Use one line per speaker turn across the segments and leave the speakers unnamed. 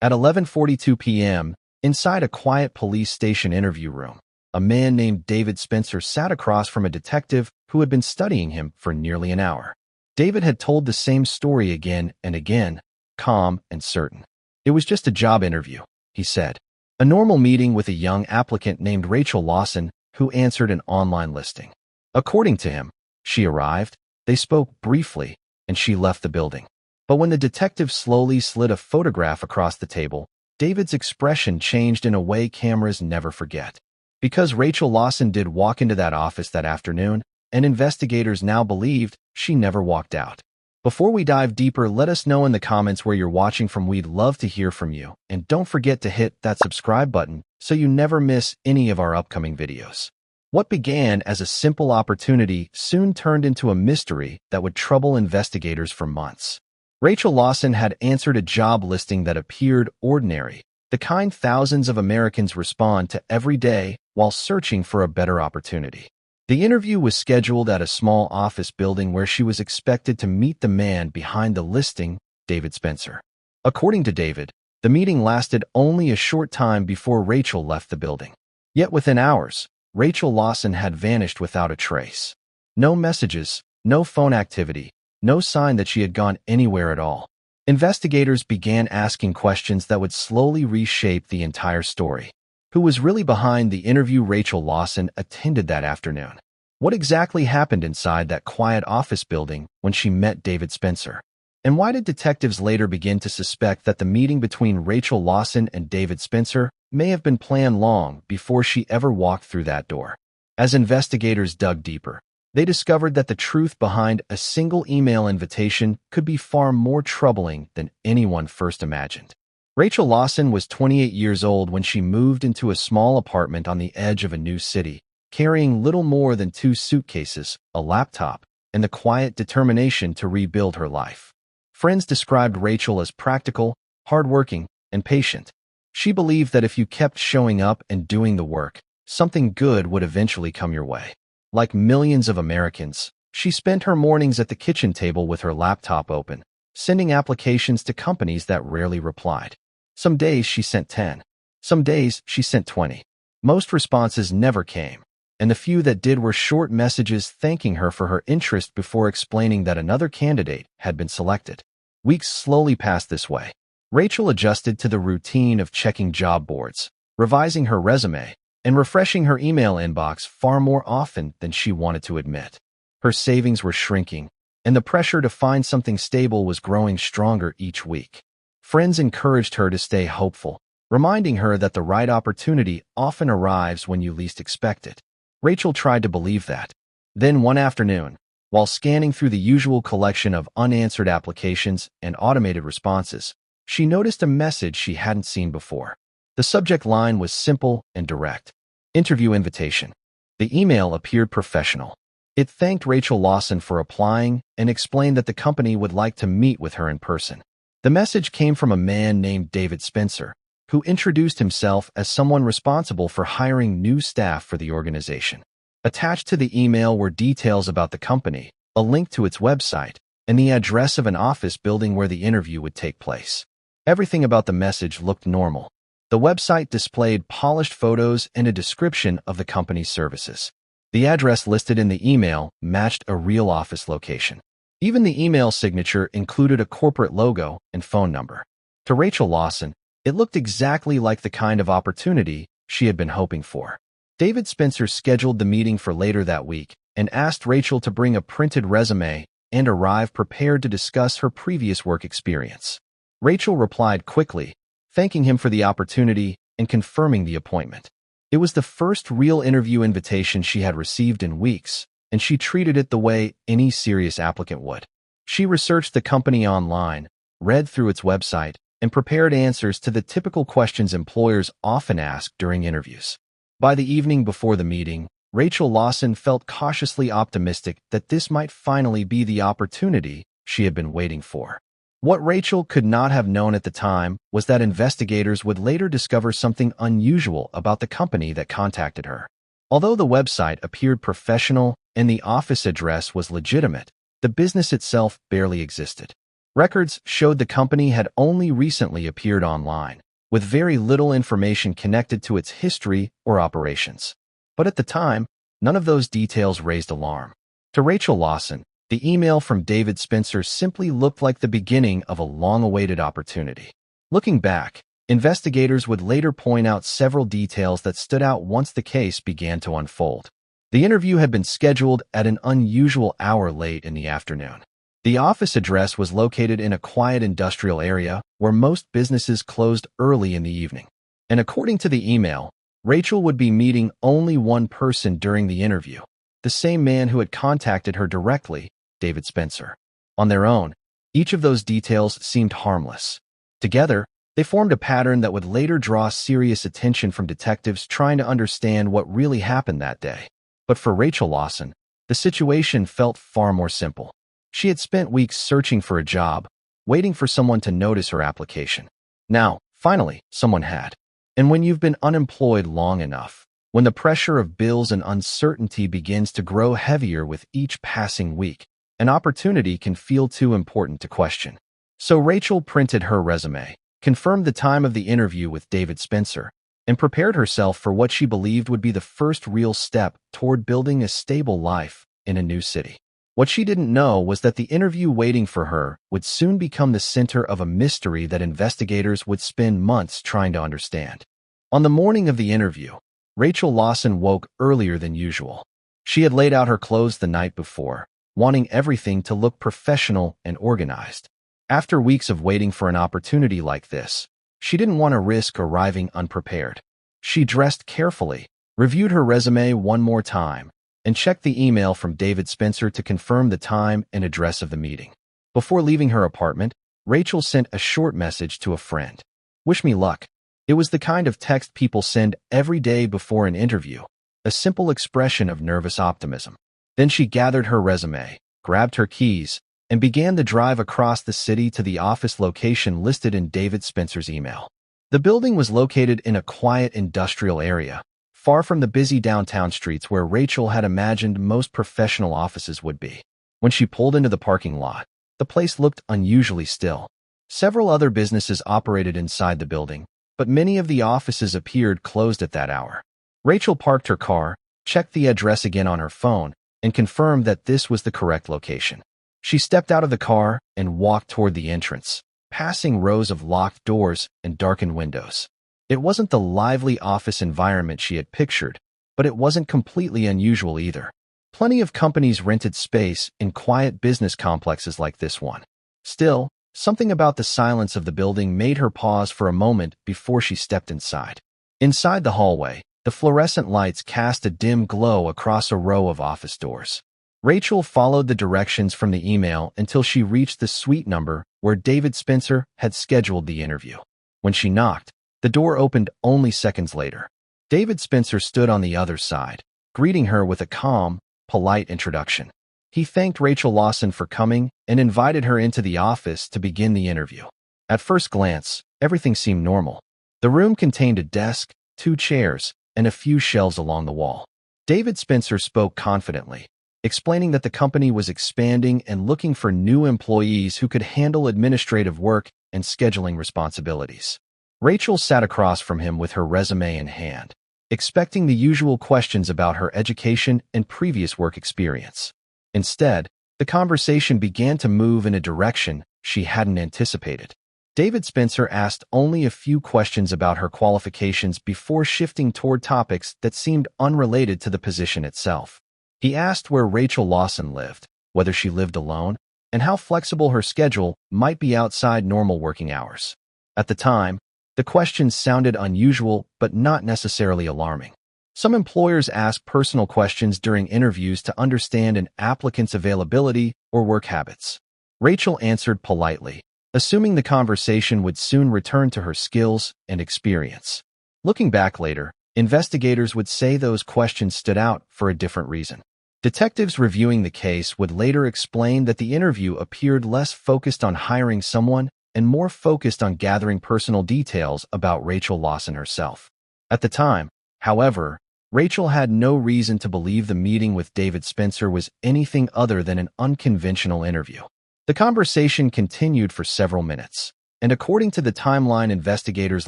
At 11:42 p.m., inside a quiet police station interview room, a man named David Spencer sat across from a detective who had been studying him for nearly an hour. David had told the same story again and again, calm and certain. "It was just a job interview," he said. "A normal meeting with a young applicant named Rachel Lawson who answered an online listing." According to him, she arrived, they spoke briefly, and she left the building. But when the detective slowly slid a photograph across the table, David's expression changed in a way cameras never forget. Because Rachel Lawson did walk into that office that afternoon, and investigators now believed she never walked out. Before we dive deeper, let us know in the comments where you're watching from. We'd love to hear from you. And don't forget to hit that subscribe button so you never miss any of our upcoming videos. What began as a simple opportunity soon turned into a mystery that would trouble investigators for months. Rachel Lawson had answered a job listing that appeared ordinary, the kind thousands of Americans respond to every day while searching for a better opportunity. The interview was scheduled at a small office building where she was expected to meet the man behind the listing, David Spencer. According to David, the meeting lasted only a short time before Rachel left the building. Yet within hours, Rachel Lawson had vanished without a trace. No messages, no phone activity, no sign that she had gone anywhere at all. Investigators began asking questions that would slowly reshape the entire story. Who was really behind the interview Rachel Lawson attended that afternoon? What exactly happened inside that quiet office building when she met David Spencer? And why did detectives later begin to suspect that the meeting between Rachel Lawson and David Spencer may have been planned long before she ever walked through that door? As investigators dug deeper, they discovered that the truth behind a single email invitation could be far more troubling than anyone first imagined. Rachel Lawson was 28 years old when she moved into a small apartment on the edge of a new city, carrying little more than 2 suitcases, a laptop, and the quiet determination to rebuild her life. Friends described Rachel as practical, hardworking, and patient. She believed that if you kept showing up and doing the work, something good would eventually come your way. Like millions of Americans, she spent her mornings at the kitchen table with her laptop open, sending applications to companies that rarely replied. Some days she sent 10. Some days she sent 20. Most responses never came, and the few that did were short messages thanking her for her interest before explaining that another candidate had been selected. Weeks slowly passed this way. Rachel adjusted to the routine of checking job boards, revising her resume, and refreshing her email inbox far more often than she wanted to admit. Her savings were shrinking, and the pressure to find something stable was growing stronger each week. Friends encouraged her to stay hopeful, reminding her that the right opportunity often arrives when you least expect it. Rachel tried to believe that. Then one afternoon, while scanning through the usual collection of unanswered applications and automated responses, she noticed a message she hadn't seen before. The subject line was simple and direct. Interview invitation. The email appeared professional. It thanked Rachel Lawson for applying and explained that the company would like to meet with her in person. The message came from a man named David Spencer, who introduced himself as someone responsible for hiring new staff for the organization. Attached to the email were details about the company, a link to its website, and the address of an office building where the interview would take place. Everything about the message looked normal. The website displayed polished photos and a description of the company's services. The address listed in the email matched a real office location. Even the email signature included a corporate logo and phone number. To Rachel Lawson, it looked exactly like the kind of opportunity she had been hoping for. David Spencer scheduled the meeting for later that week and asked Rachel to bring a printed resume and arrive prepared to discuss her previous work experience. Rachel replied quickly, thanking him for the opportunity and confirming the appointment. It was the first real interview invitation she had received in weeks, and she treated it the way any serious applicant would. She researched the company online, read through its website, and prepared answers to the typical questions employers often ask during interviews. By the evening before the meeting, Rachel Lawson felt cautiously optimistic that this might finally be the opportunity she had been waiting for. What Rachel could not have known at the time was that investigators would later discover something unusual about the company that contacted her. Although the website appeared professional and the office address was legitimate, the business itself barely existed. Records showed the company had only recently appeared online, with very little information connected to its history or operations. But at the time, none of those details raised alarm. To Rachel Lawson, the email from David Spencer simply looked like the beginning of a long-awaited opportunity. Looking back, investigators would later point out several details that stood out once the case began to unfold. The interview had been scheduled at an unusual hour late in the afternoon. The office address was located in a quiet industrial area where most businesses closed early in the evening. And according to the email, Rachel would be meeting only one person during the interview, the same man who had contacted her directly, David Spencer. On their own, each of those details seemed harmless. Together, they formed a pattern that would later draw serious attention from detectives trying to understand what really happened that day. But for Rachel Lawson, the situation felt far more simple. She had spent weeks searching for a job, waiting for someone to notice her application. Now, finally, someone had. And when you've been unemployed long enough, when the pressure of bills and uncertainty begins to grow heavier with each passing week, an opportunity can feel too important to question. So Rachel printed her resume, confirmed the time of the interview with David Spencer, and prepared herself for what she believed would be the first real step toward building a stable life in a new city. What she didn't know was that the interview waiting for her would soon become the center of a mystery that investigators would spend months trying to understand. On the morning of the interview, Rachel Lawson woke earlier than usual. She had laid out her clothes the night before, wanting everything to look professional and organized. After weeks of waiting for an opportunity like this, she didn't want to risk arriving unprepared. She dressed carefully, reviewed her resume one more time, and checked the email from David Spencer to confirm the time and address of the meeting. Before leaving her apartment, Rachel sent a short message to a friend. "Wish me luck." It was the kind of text people send every day before an interview, a simple expression of nervous optimism. Then she gathered her resume, grabbed her keys, and began the drive across the city to the office location listed in David Spencer's email. The building was located in a quiet industrial area, far from the busy downtown streets where Rachel had imagined most professional offices would be. When she pulled into the parking lot, the place looked unusually still. Several other businesses operated inside the building, but many of the offices appeared closed at that hour. Rachel parked her car, checked the address again on her phone, and confirmed that this was the correct location. She stepped out of the car and walked toward the entrance, passing rows of locked doors and darkened windows. It wasn't the lively office environment she had pictured, but it wasn't completely unusual either. Plenty of companies rented space in quiet business complexes like this one. Still, something about the silence of the building made her pause for a moment before she stepped inside. Inside the hallway, the fluorescent lights cast a dim glow across a row of office doors. Rachel followed the directions from the email until she reached the suite number where David Spencer had scheduled the interview. When she knocked, the door opened only seconds later. David Spencer stood on the other side, greeting her with a calm, polite introduction. He thanked Rachel Lawson for coming and invited her into the office to begin the interview. At first glance, everything seemed normal. The room contained a desk, 2 chairs, and a few shelves along the wall. David Spencer spoke confidently, explaining that the company was expanding and looking for new employees who could handle administrative work and scheduling responsibilities. Rachel sat across from him with her resume in hand, expecting the usual questions about her education and previous work experience. Instead, the conversation began to move in a direction she hadn't anticipated. David Spencer asked only a few questions about her qualifications before shifting toward topics that seemed unrelated to the position itself. He asked where Rachel Lawson lived, whether she lived alone, and how flexible her schedule might be outside normal working hours. At the time, the questions sounded unusual but not necessarily alarming. Some employers ask personal questions during interviews to understand an applicant's availability or work habits. Rachel answered politely, assuming the conversation would soon return to her skills and experience. Looking back later, investigators would say those questions stood out for a different reason. Detectives reviewing the case would later explain that the interview appeared less focused on hiring someone and more focused on gathering personal details about Rachel Lawson herself. At the time, however, Rachel had no reason to believe the meeting with David Spencer was anything other than an unconventional interview. The conversation continued for several minutes, and according to the timeline investigators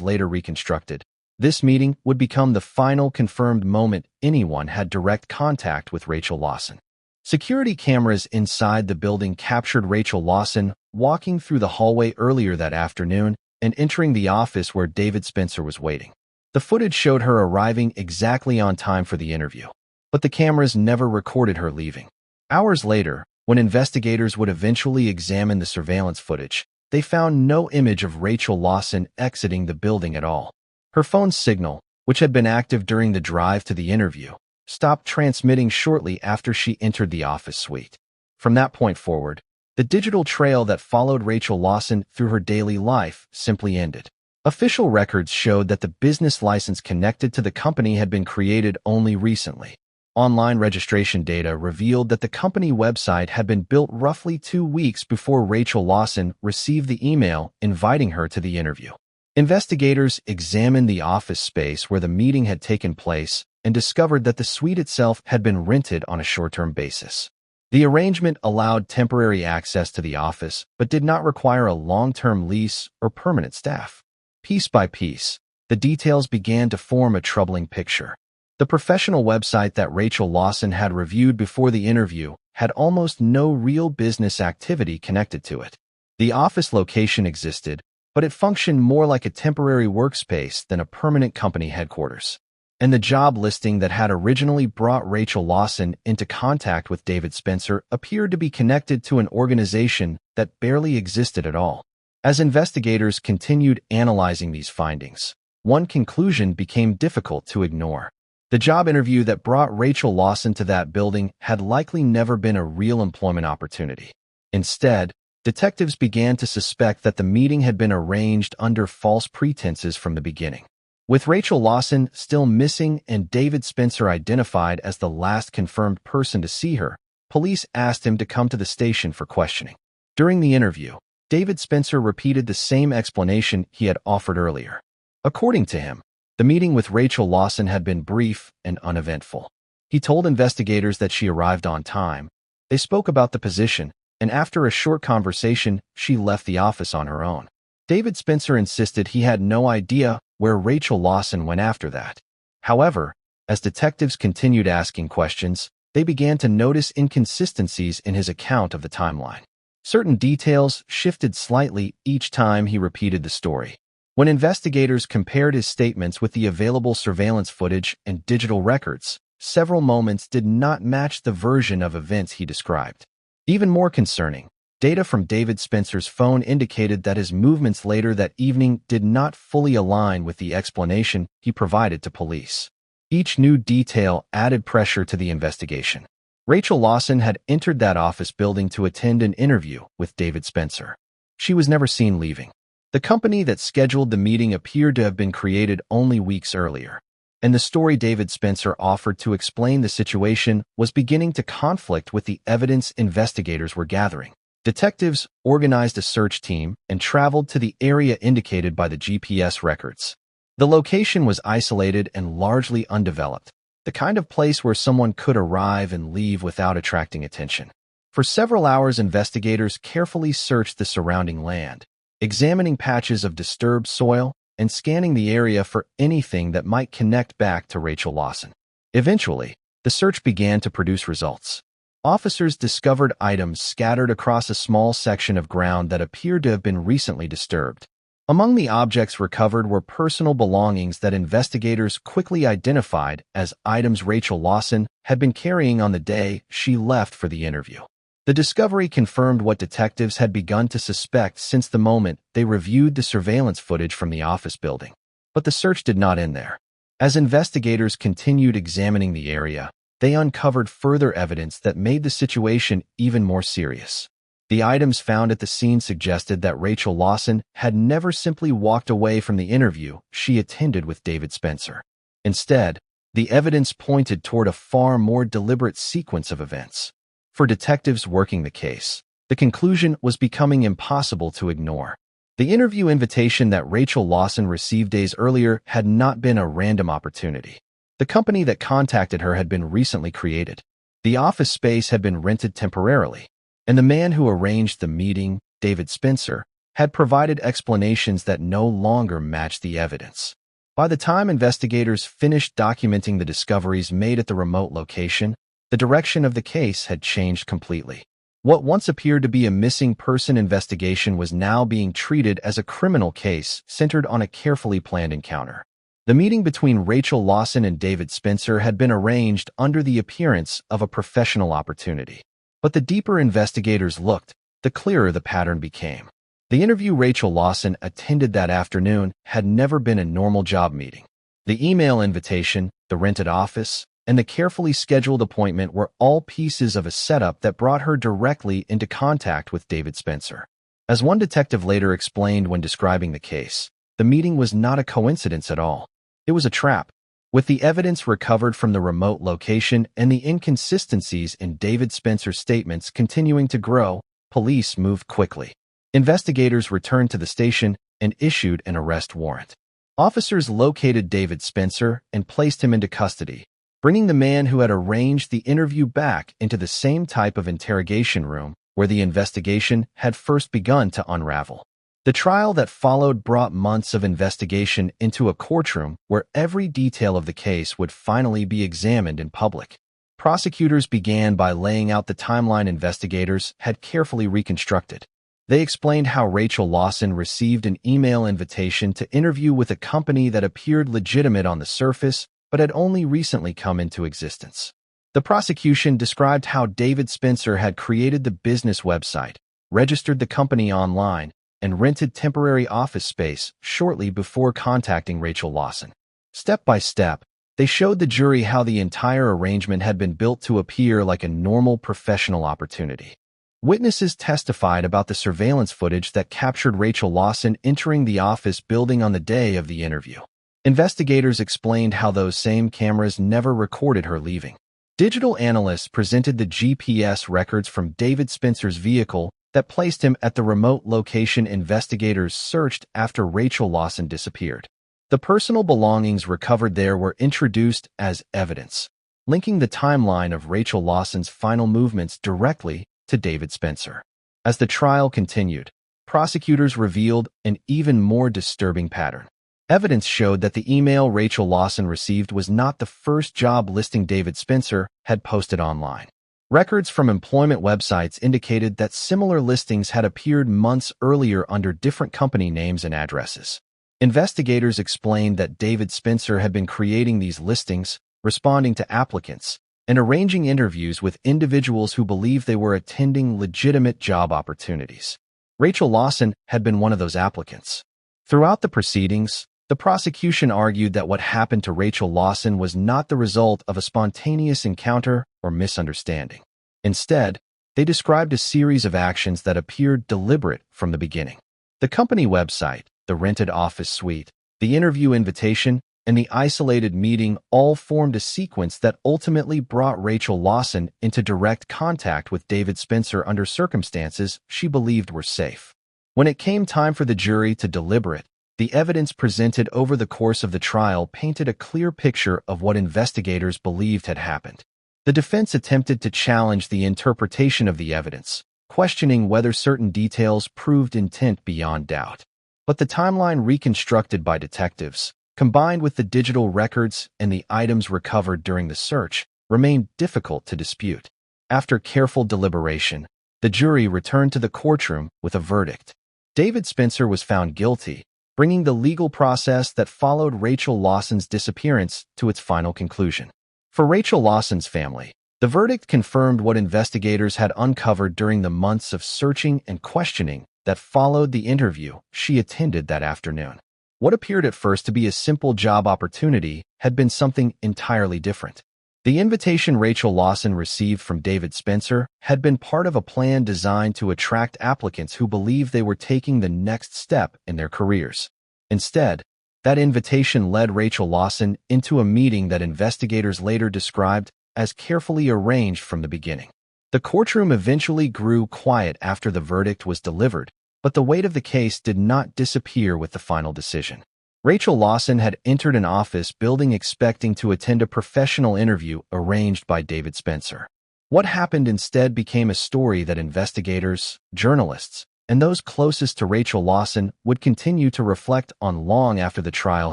later reconstructed, this meeting would become the final confirmed moment anyone had direct contact with Rachel Lawson. Security cameras inside the building captured Rachel Lawson walking through the hallway earlier that afternoon and entering the office where David Spencer was waiting. The footage showed her arriving exactly on time for the interview, but the cameras never recorded her leaving. Hours later, when investigators would eventually examine the surveillance footage, they found no image of Rachel Lawson exiting the building at all. Her phone signal, which had been active during the drive to the interview, stopped transmitting shortly after she entered the office suite. From that point forward, the digital trail that followed Rachel Lawson through her daily life simply ended. Official records showed that the business license connected to the company had been created only recently. Online registration data revealed that the company website had been built roughly 2 weeks before Rachel Lawson received the email inviting her to the interview. Investigators examined the office space where the meeting had taken place and discovered that the suite itself had been rented on a short-term basis. The arrangement allowed temporary access to the office, but did not require a long-term lease or permanent staff. Piece by piece, the details began to form a troubling picture. The professional website that Rachel Lawson had reviewed before the interview had almost no real business activity connected to it. The office location existed, but it functioned more like a temporary workspace than a permanent company headquarters. And the job listing that had originally brought Rachel Lawson into contact with David Spencer appeared to be connected to an organization that barely existed at all. As investigators continued analyzing these findings, one conclusion became difficult to ignore. The job interview that brought Rachel Lawson to that building had likely never been a real employment opportunity. Instead, detectives began to suspect that the meeting had been arranged under false pretenses from the beginning. With Rachel Lawson still missing and David Spencer identified as the last confirmed person to see her, police asked him to come to the station for questioning. During the interview, David Spencer repeated the same explanation he had offered earlier. According to him, the meeting with Rachel Lawson had been brief and uneventful. He told investigators that she arrived on time. They spoke about the position, and after a short conversation, she left the office on her own. David Spencer insisted he had no idea where Rachel Lawson went after that. However, as detectives continued asking questions, they began to notice inconsistencies in his account of the timeline. Certain details shifted slightly each time he repeated the story. When investigators compared his statements with the available surveillance footage and digital records, several moments did not match the version of events he described. Even more concerning, data from David Spencer's phone indicated that his movements later that evening did not fully align with the explanation he provided to police. Each new detail added pressure to the investigation. Rachel Lawson had entered that office building to attend an interview with David Spencer. She was never seen leaving. The company that scheduled the meeting appeared to have been created only weeks earlier, and the story David Spencer offered to explain the situation was beginning to conflict with the evidence investigators were gathering. Detectives organized a search team and traveled to the area indicated by the GPS records. The location was isolated and largely undeveloped, the kind of place where someone could arrive and leave without attracting attention. For several hours, investigators carefully searched the surrounding land, examining patches of disturbed soil and scanning the area for anything that might connect back to Rachel Lawson. Eventually, the search began to produce results. Officers discovered items scattered across a small section of ground that appeared to have been recently disturbed. Among the objects recovered were personal belongings that investigators quickly identified as items Rachel Lawson had been carrying on the day she left for the interview. The discovery confirmed what detectives had begun to suspect since the moment they reviewed the surveillance footage from the office building. But the search did not end there. As investigators continued examining the area, they uncovered further evidence that made the situation even more serious. The items found at the scene suggested that Rachel Lawson had never simply walked away from the interview she attended with David Spencer. Instead, the evidence pointed toward a far more deliberate sequence of events. For detectives working the case, the conclusion was becoming impossible to ignore. The interview invitation that Rachel Lawson received days earlier had not been a random opportunity. The company that contacted her had been recently created. The office space had been rented temporarily, and the man who arranged the meeting, David Spencer, had provided explanations that no longer matched the evidence. By the time investigators finished documenting the discoveries made at the remote location, the direction of the case had changed completely. What once appeared to be a missing person investigation was now being treated as a criminal case centered on a carefully planned encounter. The meeting between Rachel Lawson and David Spencer had been arranged under the appearance of a professional opportunity. But the deeper investigators looked, the clearer the pattern became. The interview Rachel Lawson attended that afternoon had never been a normal job meeting. The email invitation, the rented office, and the carefully scheduled appointment were all pieces of a setup that brought her directly into contact with David Spencer. As one detective later explained when describing the case, the meeting was not a coincidence at all. It was a trap. With the evidence recovered from the remote location and the inconsistencies in David Spencer's statements continuing to grow, police moved quickly. Investigators returned to the station and issued an arrest warrant. Officers located David Spencer and placed him into custody, bringing the man who had arranged the interview back into the same type of interrogation room where the investigation had first begun to unravel. The trial that followed brought months of investigation into a courtroom where every detail of the case would finally be examined in public. Prosecutors began by laying out the timeline investigators had carefully reconstructed. They explained how Rachel Lawson received an email invitation to interview with a company that appeared legitimate on the surface but had only recently come into existence. The prosecution described how David Spencer had created the business website, registered the company online, and rented temporary office space shortly before contacting Rachel Lawson. Step by step, they showed the jury how the entire arrangement had been built to appear like a normal professional opportunity. Witnesses testified about the surveillance footage that captured Rachel Lawson entering the office building on the day of the interview. Investigators explained how those same cameras never recorded her leaving. Digital analysts presented the GPS records from David Spencer's vehicle that placed him at the remote location investigators searched after Rachel Lawson disappeared. The personal belongings recovered there were introduced as evidence, linking the timeline of Rachel Lawson's final movements directly to David Spencer. As the trial continued, prosecutors revealed an even more disturbing pattern. Evidence showed that the email Rachel Lawson received was not the first job listing David Spencer had posted online. Records from employment websites indicated that similar listings had appeared months earlier under different company names and addresses. Investigators explained that David Spencer had been creating these listings, responding to applicants, and arranging interviews with individuals who believed they were attending legitimate job opportunities. Rachel Lawson had been one of those applicants. Throughout the proceedings, the prosecution argued that what happened to Rachel Lawson was not the result of a spontaneous encounter or misunderstanding. Instead, they described a series of actions that appeared deliberate from the beginning. The company website, the rented office suite, the interview invitation, and the isolated meeting all formed a sequence that ultimately brought Rachel Lawson into direct contact with David Spencer under circumstances she believed were safe. When it came time for the jury to deliberate, the evidence presented over the course of the trial painted a clear picture of what investigators believed had happened. The defense attempted to challenge the interpretation of the evidence, questioning whether certain details proved intent beyond doubt. But the timeline reconstructed by detectives, combined with the digital records and the items recovered during the search, remained difficult to dispute. After careful deliberation, the jury returned to the courtroom with a verdict. David Spencer was found guilty, bringing the legal process that followed Rachel Lawson's disappearance to its final conclusion. For Rachel Lawson's family, the verdict confirmed what investigators had uncovered during the months of searching and questioning that followed the interview she attended that afternoon. What appeared at first to be a simple job opportunity had been something entirely different. The invitation Rachel Lawson received from David Spencer had been part of a plan designed to attract applicants who believed they were taking the next step in their careers. Instead, that invitation led Rachel Lawson into a meeting that investigators later described as carefully arranged from the beginning. The courtroom eventually grew quiet after the verdict was delivered, but the weight of the case did not disappear with the final decision. Rachel Lawson had entered an office building expecting to attend a professional interview arranged by David Spencer. What happened instead became a story that investigators, journalists, and those closest to Rachel Lawson would continue to reflect on long after the trial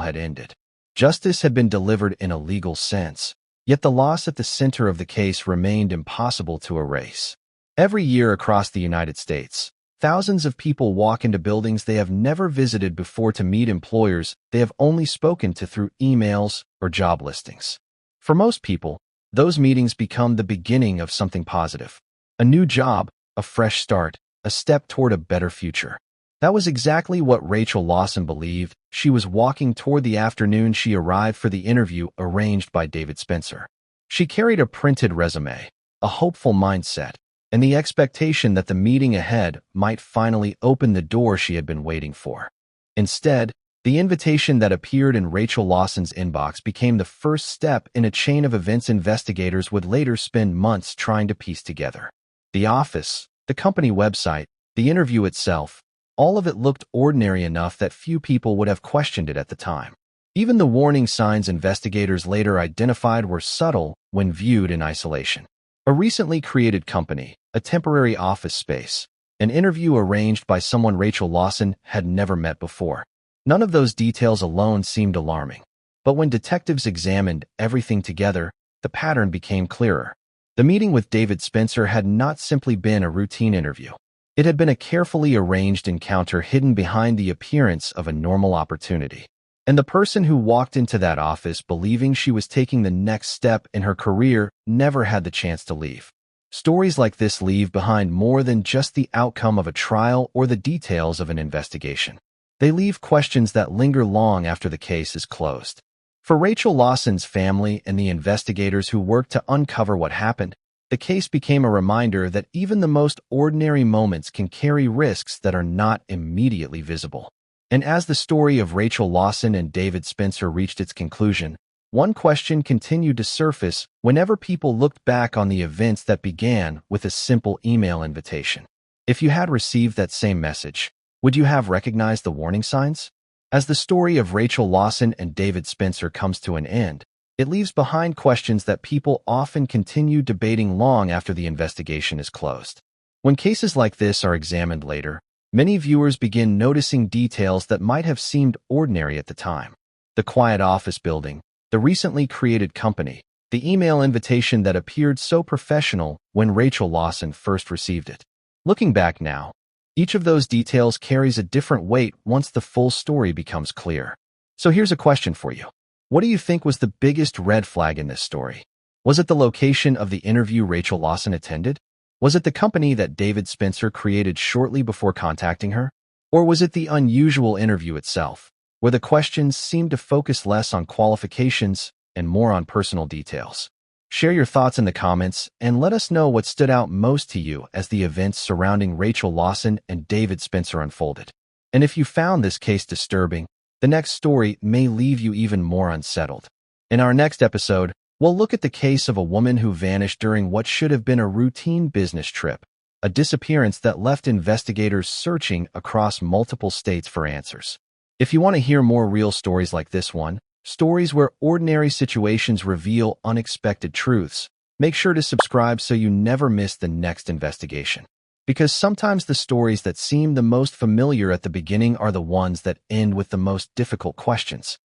had ended. Justice had been delivered in a legal sense, yet the loss at the center of the case remained impossible to erase. Every year across the United States, thousands of people walk into buildings they have never visited before to meet employers they have only spoken to through emails or job listings. For most people, those meetings become the beginning of something positive. A new job, a fresh start, a step toward a better future. That was exactly what Rachel Lawson believed. She was walking toward the afternoon she arrived for the interview arranged by David Spencer. She carried a printed resume, a hopeful mindset, and the expectation that the meeting ahead might finally open the door she had been waiting for. Instead, the invitation that appeared in Rachel Lawson's inbox became the first step in a chain of events investigators would later spend months trying to piece together. The office, the company website, the interview itself, all of it looked ordinary enough that few people would have questioned it at the time. Even the warning signs investigators later identified were subtle when viewed in isolation. A recently created company, a temporary office space, an interview arranged by someone Rachel Lawson had never met before. None of those details alone seemed alarming. But when detectives examined everything together, the pattern became clearer. The meeting with David Spencer had not simply been a routine interview. It had been a carefully arranged encounter hidden behind the appearance of a normal opportunity. And the person who walked into that office believing she was taking the next step in her career never had the chance to leave. Stories like this leave behind more than just the outcome of a trial or the details of an investigation. They leave questions that linger long after the case is closed. For Rachel Lawson's family and the investigators who worked to uncover what happened, the case became a reminder that even the most ordinary moments can carry risks that are not immediately visible. And as the story of Rachel Lawson and David Spencer reached its conclusion, one question continued to surface whenever people looked back on the events that began with a simple email invitation. If you had received that same message, would you have recognized the warning signs? As the story of Rachel Lawson and David Spencer comes to an end, it leaves behind questions that people often continue debating long after the investigation is closed. When cases like this are examined later, many viewers begin noticing details that might have seemed ordinary at the time. The quiet office building, the recently created company, the email invitation that appeared so professional when Rachel Lawson first received it. Looking back now, each of those details carries a different weight once the full story becomes clear. So here's a question for you. What do you think was the biggest red flag in this story? Was it the location of the interview Rachel Lawson attended? Was it the company that David Spencer created shortly before contacting her? Or was it the unusual interview itself, where the questions seemed to focus less on qualifications and more on personal details? Share your thoughts in the comments and let us know what stood out most to you as the events surrounding Rachel Lawson and David Spencer unfolded. And if you found this case disturbing, the next story may leave you even more unsettled. In our next episode, we'll look at the case of a woman who vanished during what should have been a routine business trip, a disappearance that left investigators searching across multiple states for answers. If you want to hear more real stories like this one, stories where ordinary situations reveal unexpected truths, make sure to subscribe so you never miss the next investigation. Because sometimes the stories that seem the most familiar at the beginning are the ones that end with the most difficult questions.